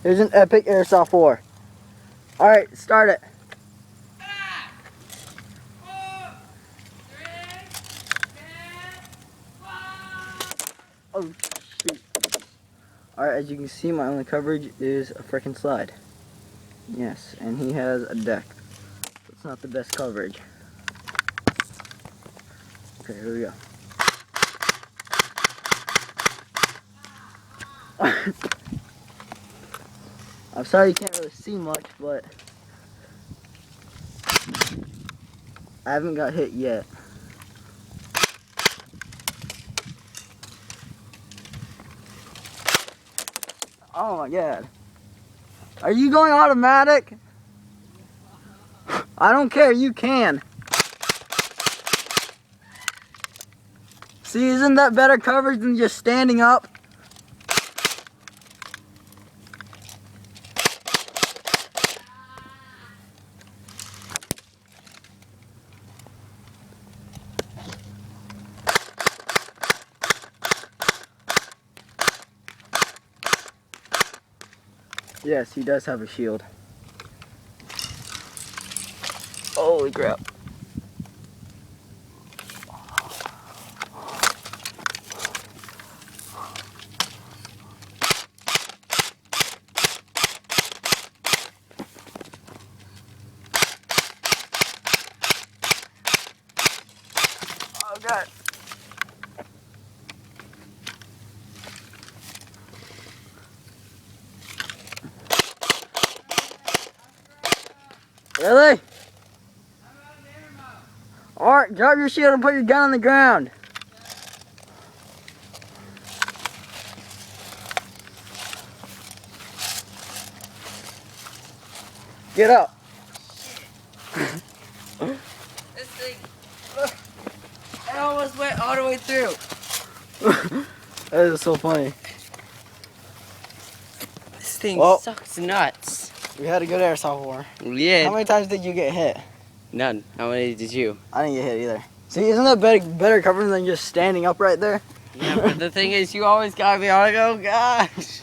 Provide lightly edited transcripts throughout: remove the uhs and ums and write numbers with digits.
Here's an epic airsoft war. Alright, start it. 5, 4, 3, 2, 1. Oh, shoot. Alright, as you can see, my only coverage is a frickin' slide. Yes, and he has a deck. It's not the best coverage. Okay, here we go. I'm sorry you can't really see much, but I haven't got hit yet. Oh my god. Are you going automatic? I don't care, you can. See, isn't that better coverage than just standing up? Yes, he does have a shield. Holy crap. Oh god. Really? Alright, drop your shield and put your gun on the ground. Get up. This thing, it almost went all the way through. That is so funny. This thing Well, sucks nuts. We had a good airsoft war. Yeah. How many times did you get hit? None. How many did you? I didn't get hit either. See, isn't that better coverage than just standing up right there? Yeah, but the thing is, you always gotta be like, oh gosh.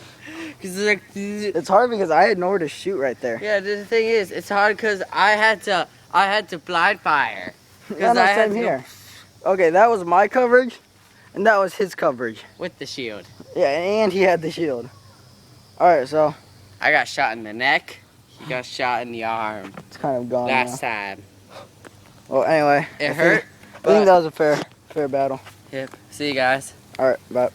Cause like, It's hard because I had nowhere to shoot right there. yeah, the thing is, it's hard because I had to blind fire. Yeah, no, same here. Okay, that was my coverage, and that was his coverage. With the shield. Yeah, and he had the shield. Alright, so. I got shot in the neck. He got shot in the arm. It's kind of gone Last now. time. Well, anyway. It hurt. I think that was a fair battle. Yep. See you guys. Alright, bye.